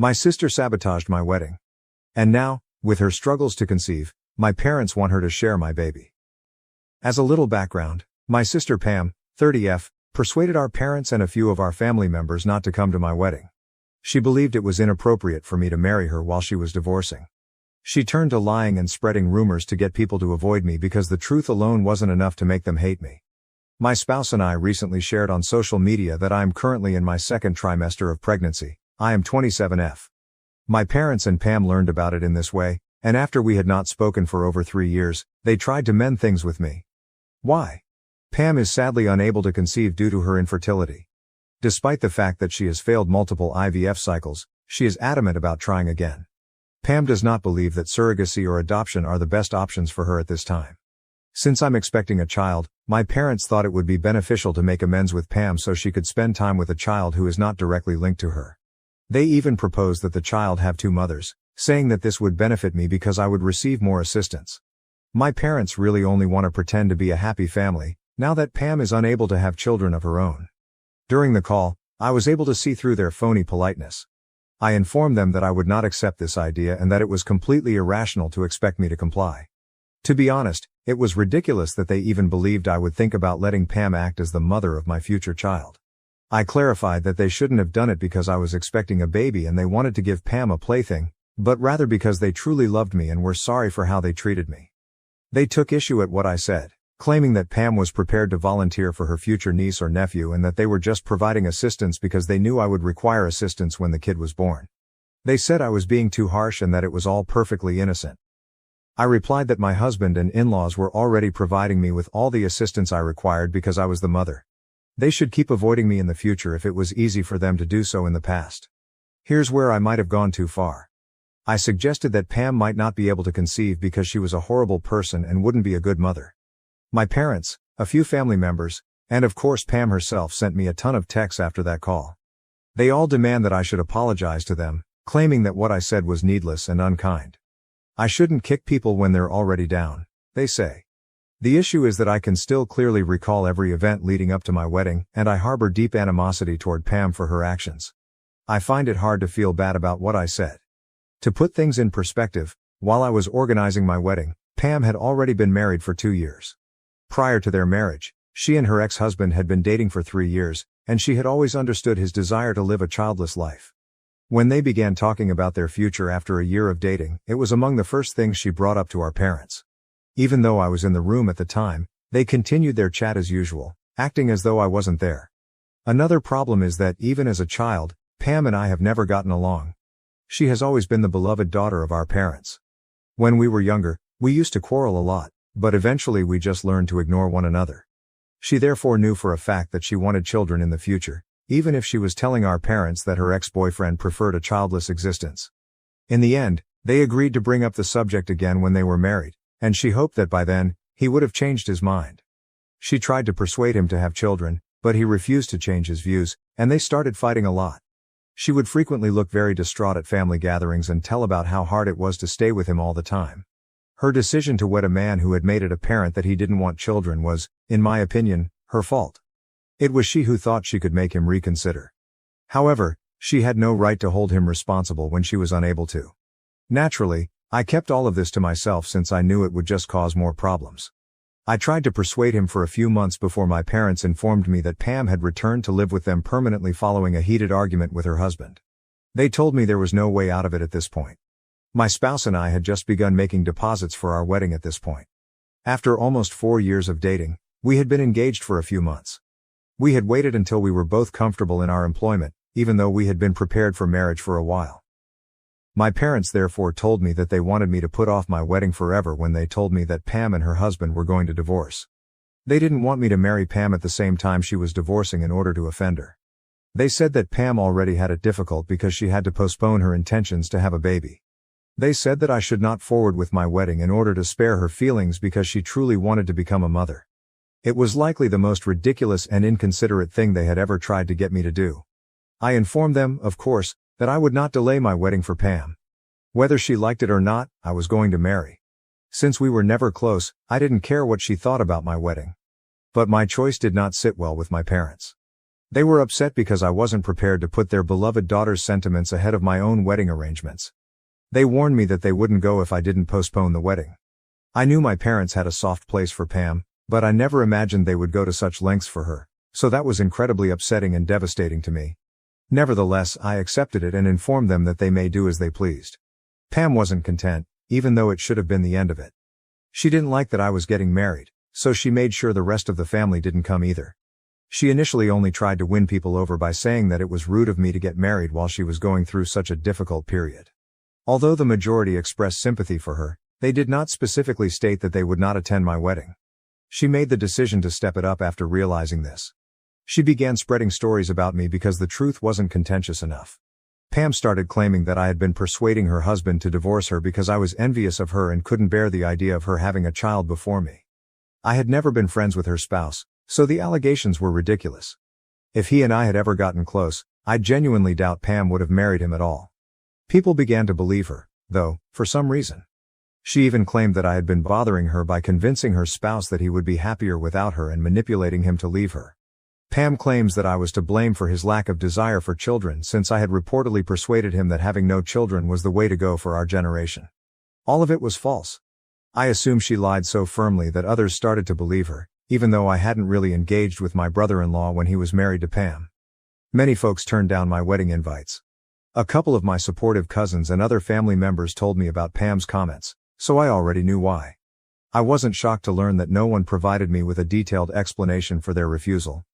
My sister sabotaged my wedding. And now, with her struggles to conceive, my parents want her to share my baby. As a little background, my sister Pam, 30F, persuaded our parents and a few of our family members not to come to my wedding. She believed it was inappropriate for me to marry her while she was divorcing. She turned to lying and spreading rumors to get people to avoid me because the truth alone wasn't enough to make them hate me. My spouse and I recently shared on social media that I am currently in my second trimester of pregnancy. I am 27F. My parents and Pam learned about it in this way, and after we had not spoken for over 3 years, they tried to mend things with me. Why? Pam is sadly unable to conceive due to her infertility. Despite the fact that she has failed multiple IVF cycles, she is adamant about trying again. Pam does not believe that surrogacy or adoption are the best options for her at this time. Since I'm expecting a child, my parents thought it would be beneficial to make amends with Pam so she could spend time with a child who is not directly linked to her. They even proposed that the child have 2 mothers, saying that this would benefit me because I would receive more assistance. My parents really only want to pretend to be a happy family, now that Pam is unable to have children of her own. During the call, I was able to see through their phony politeness. I informed them that I would not accept this idea and that it was completely irrational to expect me to comply. To be honest, it was ridiculous that they even believed I would think about letting Pam act as the mother of my future child. I clarified that they shouldn't have done it because I was expecting a baby and they wanted to give Pam a plaything, but rather because they truly loved me and were sorry for how they treated me. They took issue at what I said, claiming that Pam was prepared to volunteer for her future niece or nephew and that they were just providing assistance because they knew I would require assistance when the kid was born. They said I was being too harsh and that it was all perfectly innocent. I replied that my husband and in-laws were already providing me with all the assistance I required because I was the mother. They should keep avoiding me in the future if it was easy for them to do so in the past. Here's where I might have gone too far. I suggested that Pam might not be able to conceive because she was a horrible person and wouldn't be a good mother. My parents, a few family members, and of course Pam herself sent me a ton of texts after that call. They all demand that I should apologize to them, claiming that what I said was needless and unkind. I shouldn't kick people when they're already down, they say. The issue is that I can still clearly recall every event leading up to my wedding, and I harbor deep animosity toward Pam for her actions. I find it hard to feel bad about what I said. To put things in perspective, while I was organizing my wedding, Pam had already been married for 2 years. Prior to their marriage, she and her ex-husband had been dating for 3 years, and she had always understood his desire to live a childless life. When they began talking about their future after a year of dating, it was among the first things she brought up to our parents. Even though I was in the room at the time, they continued their chat as usual, acting as though I wasn't there. Another problem is that even as a child, Pam and I have never gotten along. She has always been the beloved daughter of our parents. When we were younger, we used to quarrel a lot, but eventually we just learned to ignore one another. She therefore knew for a fact that she wanted children in the future, even if she was telling our parents that her ex-boyfriend preferred a childless existence. In the end, they agreed to bring up the subject again when they were married, and she hoped that by then, he would have changed his mind. She tried to persuade him to have children, but he refused to change his views, and they started fighting a lot. She would frequently look very distraught at family gatherings and tell about how hard it was to stay with him all the time. Her decision to wed a man who had made it apparent that he didn't want children was, in my opinion, her fault. It was she who thought she could make him reconsider. However, she had no right to hold him responsible when she was unable to. Naturally, I kept all of this to myself since I knew it would just cause more problems. I tried to persuade him for a few months before my parents informed me that Pam had returned to live with them permanently following a heated argument with her husband. They told me there was no way out of it at this point. My spouse and I had just begun making deposits for our wedding at this point. After almost 4 years of dating, we had been engaged for a few months. We had waited until we were both comfortable in our employment, even though we had been prepared for marriage for a while. My parents therefore told me that they wanted me to put off my wedding forever when they told me that Pam and her husband were going to divorce. They didn't want me to marry Pam at the same time she was divorcing in order to offend her. They said that Pam already had it difficult because she had to postpone her intentions to have a baby. They said that I should not forward with my wedding in order to spare her feelings because she truly wanted to become a mother. It was likely the most ridiculous and inconsiderate thing they had ever tried to get me to do. I informed them, of course, that I would not delay my wedding for Pam. Whether she liked it or not, I was going to marry. Since we were never close, I didn't care what she thought about my wedding. But my choice did not sit well with my parents. They were upset because I wasn't prepared to put their beloved daughter's sentiments ahead of my own wedding arrangements. They warned me that they wouldn't go if I didn't postpone the wedding. I knew my parents had a soft place for Pam, but I never imagined they would go to such lengths for her, so that was incredibly upsetting and devastating to me. Nevertheless, I accepted it and informed them that they may do as they pleased. Pam wasn't content, even though it should have been the end of it. She didn't like that I was getting married, so she made sure the rest of the family didn't come either. She initially only tried to win people over by saying that it was rude of me to get married while she was going through such a difficult period. Although the majority expressed sympathy for her, they did not specifically state that they would not attend my wedding. She made the decision to step it up after realizing this. She began spreading stories about me because the truth wasn't contentious enough. Pam started claiming that I had been persuading her husband to divorce her because I was envious of her and couldn't bear the idea of her having a child before me. I had never been friends with her spouse, so the allegations were ridiculous. If he and I had ever gotten close, I genuinely doubt Pam would have married him at all. People began to believe her, though, for some reason. She even claimed that I had been bothering her by convincing her spouse that he would be happier without her and manipulating him to leave her. Pam claims that I was to blame for his lack of desire for children since I had reportedly persuaded him that having no children was the way to go for our generation. All of it was false. I assume she lied so firmly that others started to believe her, even though I hadn't really engaged with my brother-in-law when he was married to Pam. Many folks turned down my wedding invites. A couple of my supportive cousins and other family members told me about Pam's comments, so I already knew why. I wasn't shocked to learn that no one provided me with a detailed explanation for their refusal.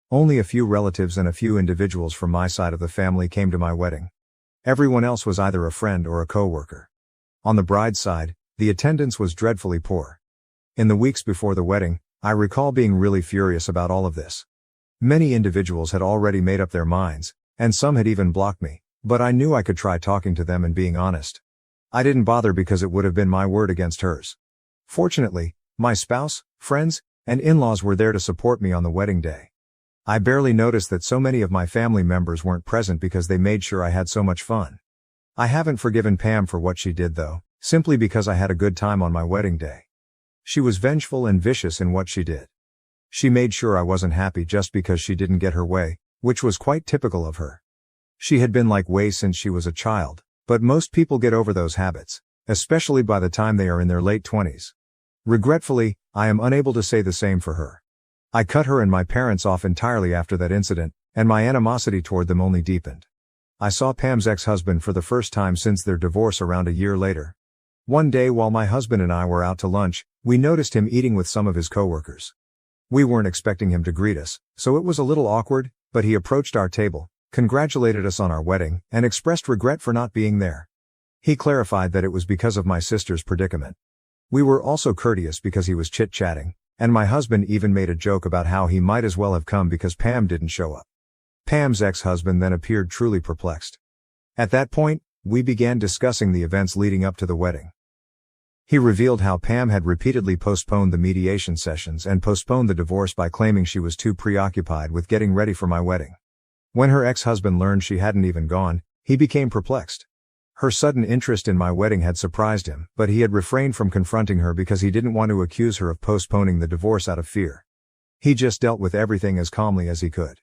Only a few relatives and a few individuals from my side of the family came to my wedding. Everyone else was either a friend or a co-worker. On the bride's side, the attendance was dreadfully poor. In the weeks before the wedding, I recall being really furious about all of this. Many individuals had already made up their minds, and some had even blocked me, but I knew I could try talking to them and being honest. I didn't bother because it would have been my word against hers. Fortunately, my spouse, friends, and in-laws were there to support me on the wedding day. I barely noticed that so many of my family members weren't present because they made sure I had so much fun. I haven't forgiven Pam for what she did though, simply because I had a good time on my wedding day. She was vengeful and vicious in what she did. She made sure I wasn't happy just because she didn't get her way, which was quite typical of her. She had been like way since she was a child, but most people get over those habits, especially by the time they are in their late 20s. Regretfully, I am unable to say the same for her. I cut her and my parents off entirely after that incident, and my animosity toward them only deepened. I saw Pam's ex-husband for the first time since their divorce around a year later. One day while my husband and I were out to lunch, we noticed him eating with some of his coworkers. We weren't expecting him to greet us, so it was a little awkward, but he approached our table, congratulated us on our wedding, and expressed regret for not being there. He clarified that it was because of my sister's predicament. We were also courteous because he was chit-chatting, and my husband even made a joke about how he might as well have come because Pam didn't show up. Pam's ex-husband then appeared truly perplexed. At that point, we began discussing the events leading up to the wedding. He revealed how Pam had repeatedly postponed the mediation sessions and postponed the divorce by claiming she was too preoccupied with getting ready for my wedding. When her ex-husband learned she hadn't even gone, he became perplexed. Her sudden interest in my wedding had surprised him, but he had refrained from confronting her because he didn't want to accuse her of postponing the divorce out of fear. He just dealt with everything as calmly as he could.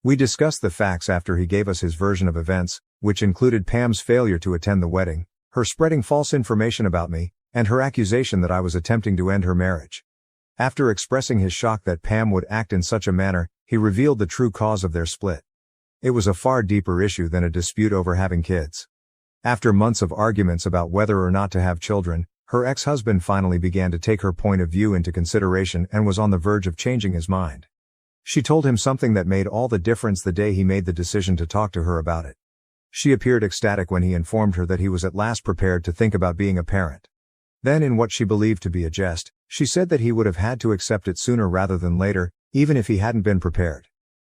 We discussed the facts after he gave us his version of events, which included Pam's failure to attend the wedding, her spreading false information about me, and her accusation that I was attempting to end her marriage. After expressing his shock that Pam would act in such a manner, he revealed the true cause of their split. It was a far deeper issue than a dispute over having kids. After months of arguments about whether or not to have children, her ex-husband finally began to take her point of view into consideration and was on the verge of changing his mind. She told him something that made all the difference the day he made the decision to talk to her about it. She appeared ecstatic when he informed her that he was at last prepared to think about being a parent. Then, in what she believed to be a jest, she said that he would have had to accept it sooner rather than later, even if he hadn't been prepared.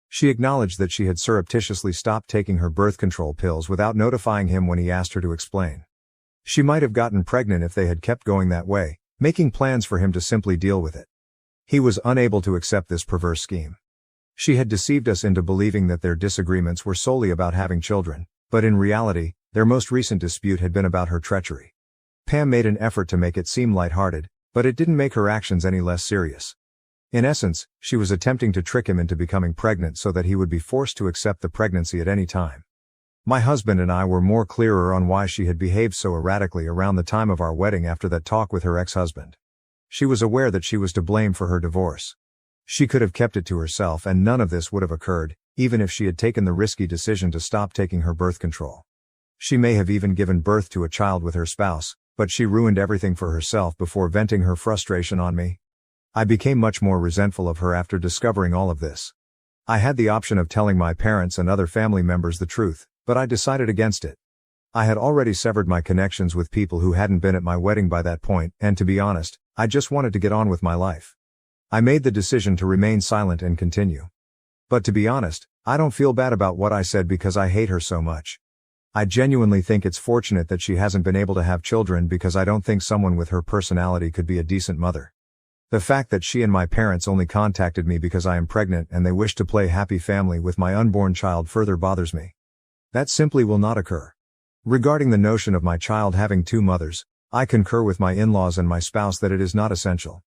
She acknowledged that she had surreptitiously stopped taking her birth control pills without notifying him when he asked her to explain. She might have gotten pregnant if they had kept going that way, making plans for him to simply deal with it. He was unable to accept this perverse scheme. She had deceived us into believing that their disagreements were solely about having children, but in reality, their most recent dispute had been about her treachery. Pam made an effort to make it seem lighthearted, but it didn't make her actions any less serious. In essence, she was attempting to trick him into becoming pregnant so that he would be forced to accept the pregnancy at any time. My husband and I were more clearer on why she had behaved so erratically around the time of our wedding after that talk with her ex-husband. She was aware that she was to blame for her divorce. She could have kept it to herself and none of this would have occurred, even if she had taken the risky decision to stop taking her birth control. She may have even given birth to a child with her spouse, but she ruined everything for herself before venting her frustration on me. I became much more resentful of her after discovering all of this. I had the option of telling my parents and other family members the truth, but I decided against it. I had already severed my connections with people who hadn't been at my wedding by that point, and to be honest, I just wanted to get on with my life. I made the decision to remain silent and continue. But to be honest, I don't feel bad about what I said because I hate her so much. I genuinely think it's fortunate that she hasn't been able to have children because I don't think someone with her personality could be a decent mother. The fact that she and my parents only contacted me because I am pregnant and they wish to play happy family with my unborn child further bothers me. That simply will not occur. Regarding the notion of my child having two mothers, I concur with my in-laws and my spouse that it is not essential.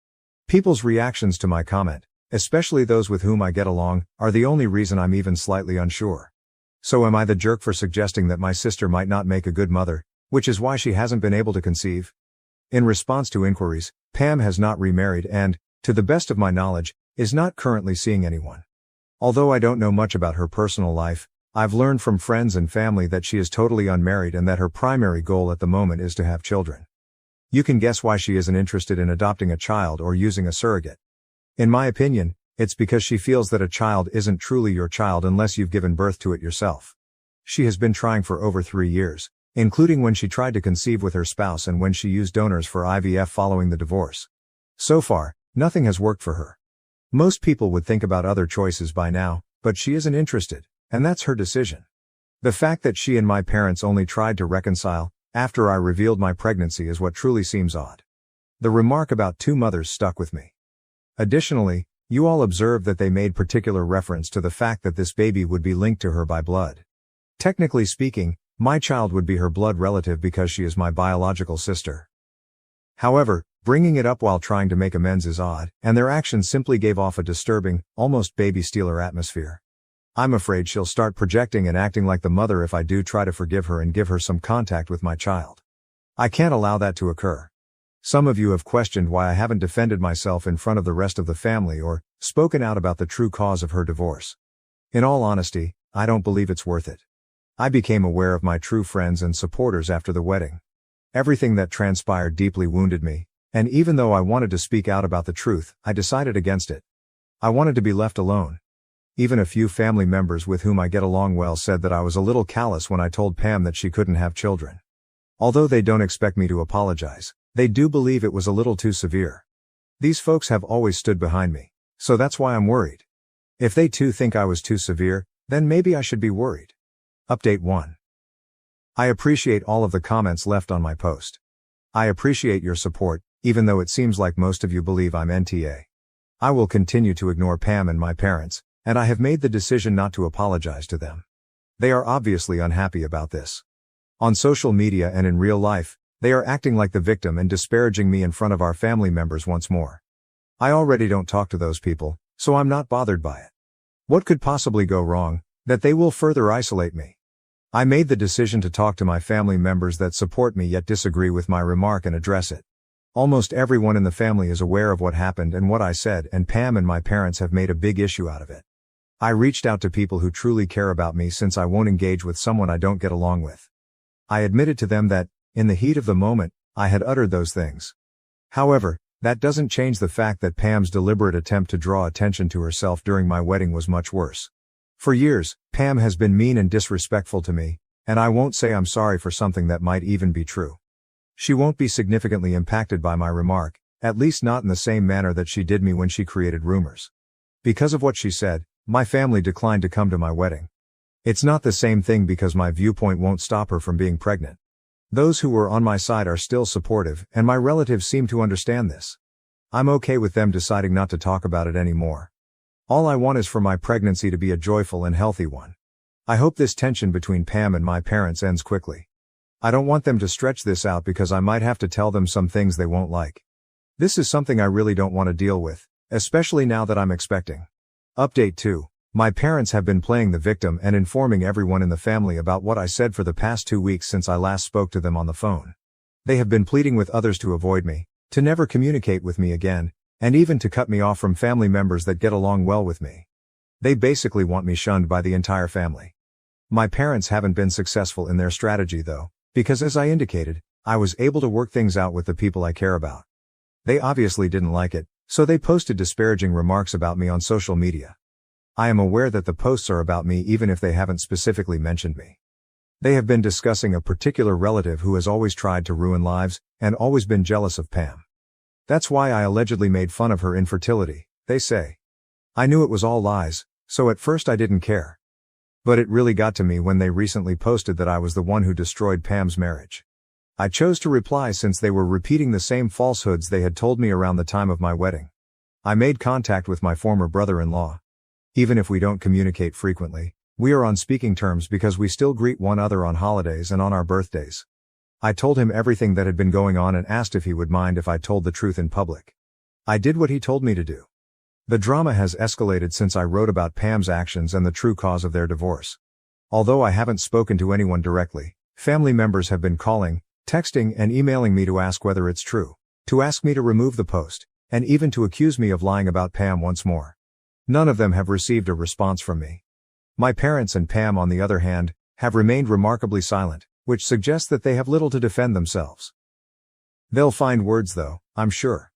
People's reactions to my comment, especially those with whom I get along, are the only reason I'm even slightly unsure. So am I the jerk for suggesting that my sister might not make a good mother, which is why she hasn't been able to conceive? In response to inquiries, Pam has not remarried and, to the best of my knowledge, is not currently seeing anyone. Although I don't know much about her personal life, I've learned from friends and family that she is totally unmarried and that her primary goal at the moment is to have children. You can guess why she isn't interested in adopting a child or using a surrogate. In my opinion, it's because she feels that a child isn't truly your child unless you've given birth to it yourself. She has been trying for over 3 years, including when she tried to conceive with her spouse and when she used donors for IVF following the divorce. So far, nothing has worked for her. Most people would think about other choices by now, but she isn't interested. And that's her decision. The fact that she and my parents only tried to reconcile after I revealed my pregnancy is what truly seems odd. The remark about two mothers stuck with me. Additionally, you all observed that they made particular reference to the fact that this baby would be linked to her by blood. Technically speaking, my child would be her blood relative because she is my biological sister. However, bringing it up while trying to make amends is odd, and their actions simply gave off a disturbing, almost baby stealer atmosphere. I'm afraid she'll start projecting and acting like the mother if I do try to forgive her and give her some contact with my child. I can't allow that to occur. Some of you have questioned why I haven't defended myself in front of the rest of the family or spoken out about the true cause of her divorce. In all honesty, I don't believe it's worth it. I became aware of my true friends and supporters after the wedding. Everything that transpired deeply wounded me, and even though I wanted to speak out about the truth, I decided against it. I wanted to be left alone. Even a few family members with whom I get along well said that I was a little callous when I told Pam that she couldn't have children. Although they don't expect me to apologize, they do believe it was a little too severe. These folks have always stood behind me, so that's why I'm worried. If they too think I was too severe, then maybe I should be worried. Update 1. I appreciate all of the comments left on my post. I appreciate your support, even though it seems like most of you believe I'm NTA. I will continue to ignore Pam and my parents, and I have made the decision not to apologize to them. They are obviously unhappy about this. On social media and in real life, they are acting like the victim and disparaging me in front of our family members once more. I already don't talk to those people, so I'm not bothered by it. What could possibly go wrong? That they will further isolate me. I made the decision to talk to my family members that support me yet disagree with my remark and address it. Almost everyone in the family is aware of what happened and what I said, and Pam and my parents have made a big issue out of it. I reached out to people who truly care about me since I won't engage with someone I don't get along with. I admitted to them that, in the heat of the moment, I had uttered those things. However, that doesn't change the fact that Pam's deliberate attempt to draw attention to herself during my wedding was much worse. For years, Pam has been mean and disrespectful to me, and I won't say I'm sorry for something that might even be true. She won't be significantly impacted by my remark, at least not in the same manner that she did me when she created rumors. Because of what she said, my family declined to come to my wedding. It's not the same thing because my viewpoint won't stop her from being pregnant. Those who were on my side are still supportive, and my relatives seem to understand this. I'm okay with them deciding not to talk about it anymore. All I want is for my pregnancy to be a joyful and healthy one. I hope this tension between Pam and my parents ends quickly. I don't want them to stretch this out because I might have to tell them some things they won't like. This is something I really don't want to deal with, Especially now that I'm expecting. Update 2. My parents have been playing the victim and informing everyone in the family about what I said for the past 2 weeks since I last spoke to them on the phone. They have been pleading with others to avoid me, to never communicate with me again, and even to cut me off from family members that get along well with me. They basically want me shunned by the entire family. My parents haven't been successful in their strategy though, because as I indicated, I was able to work things out with the people I care about. They obviously didn't like it, so they posted disparaging remarks about me on social media. I am aware that the posts are about me even if they haven't specifically mentioned me. They have been discussing a particular relative who has always tried to ruin lives, and always been jealous of Pam. That's why I allegedly made fun of her infertility, they say. I knew it was all lies, so at first I didn't care. But it really got to me when they recently posted that I was the one who destroyed Pam's marriage. I chose to reply since they were repeating the same falsehoods they had told me around the time of my wedding. I made contact with my former brother-in-law. Even if we don't communicate frequently, we are on speaking terms because we still greet one another on holidays and on our birthdays. I told him everything that had been going on and asked if he would mind if I told the truth in public. I did what he told me to do. The drama has escalated since I wrote about Pam's actions and the true cause of their divorce. Although I haven't spoken to anyone directly, family members have been calling, texting and emailing me to ask whether it's true, to ask me to remove the post, and even to accuse me of lying about Pam once more. None of them have received a response from me. My parents and Pam, on the other hand, have remained remarkably silent, which suggests that they have little to defend themselves. They'll find words though, I'm sure.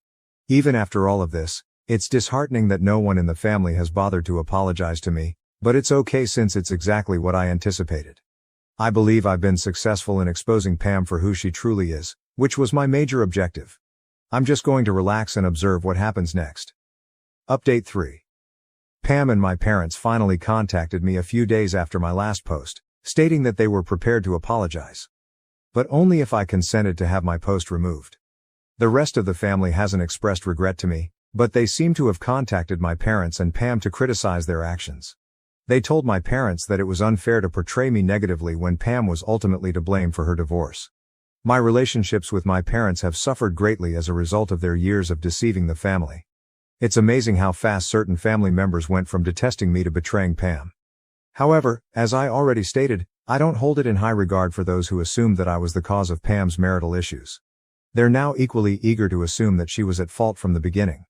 Even after all of this, it's disheartening that no one in the family has bothered to apologize to me, but it's okay since it's exactly what I anticipated. I believe I've been successful in exposing Pam for who she truly is, which was my major objective. I'm just going to relax and observe what happens next. Update 3. Pam and my parents finally contacted me a few days after my last post, stating that they were prepared to apologize. But only if I consented to have my post removed. The rest of the family hasn't expressed regret to me, but they seem to have contacted my parents and Pam to criticize their actions. They told my parents that it was unfair to portray me negatively when Pam was ultimately to blame for her divorce. My relationships with my parents have suffered greatly as a result of their years of deceiving the family. It's amazing how fast certain family members went from detesting me to betraying Pam. However, as I already stated, I don't hold it in high regard for those who assumed that I was the cause of Pam's marital issues. They're now equally eager to assume that she was at fault from the beginning.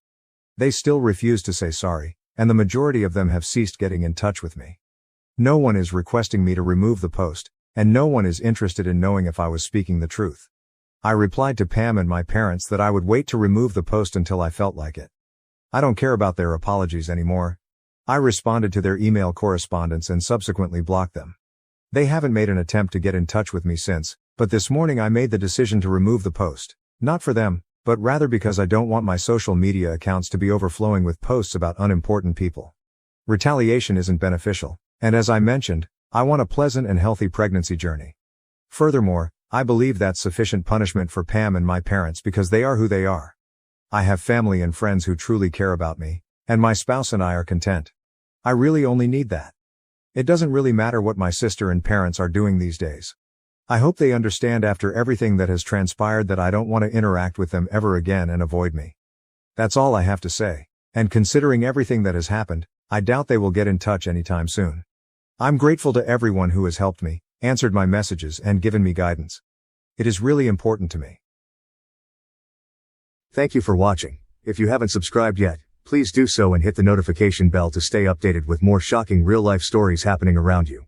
They still refuse to say sorry, and the majority of them have ceased getting in touch with me. No one is requesting me to remove the post, and no one is interested in knowing if I was speaking the truth. I replied to Pam and my parents that I would wait to remove the post until I felt like it. I don't care about their apologies anymore. I responded to their email correspondence and subsequently blocked them. They haven't made an attempt to get in touch with me since, but this morning I made the decision to remove the post, not for them, but rather because I don't want my social media accounts to be overflowing with posts about unimportant people. Retaliation isn't beneficial, and as I mentioned, I want a pleasant and healthy pregnancy journey. Furthermore, I believe that's sufficient punishment for Pam and my parents because they are who they are. I have family and friends who truly care about me, and my spouse and I are content. I really only need that. It doesn't really matter what my sister and parents are doing these days. I hope they understand after everything that has transpired that I don't want to interact with them ever again and avoid me. That's all I have to say, and considering everything that has happened, I doubt they will get in touch anytime soon. I'm grateful to everyone who has helped me, answered my messages and given me guidance. It is really important to me. Thank you for watching. If you haven't subscribed yet, please do so and hit the notification bell to stay updated with more shocking real-life stories happening around you.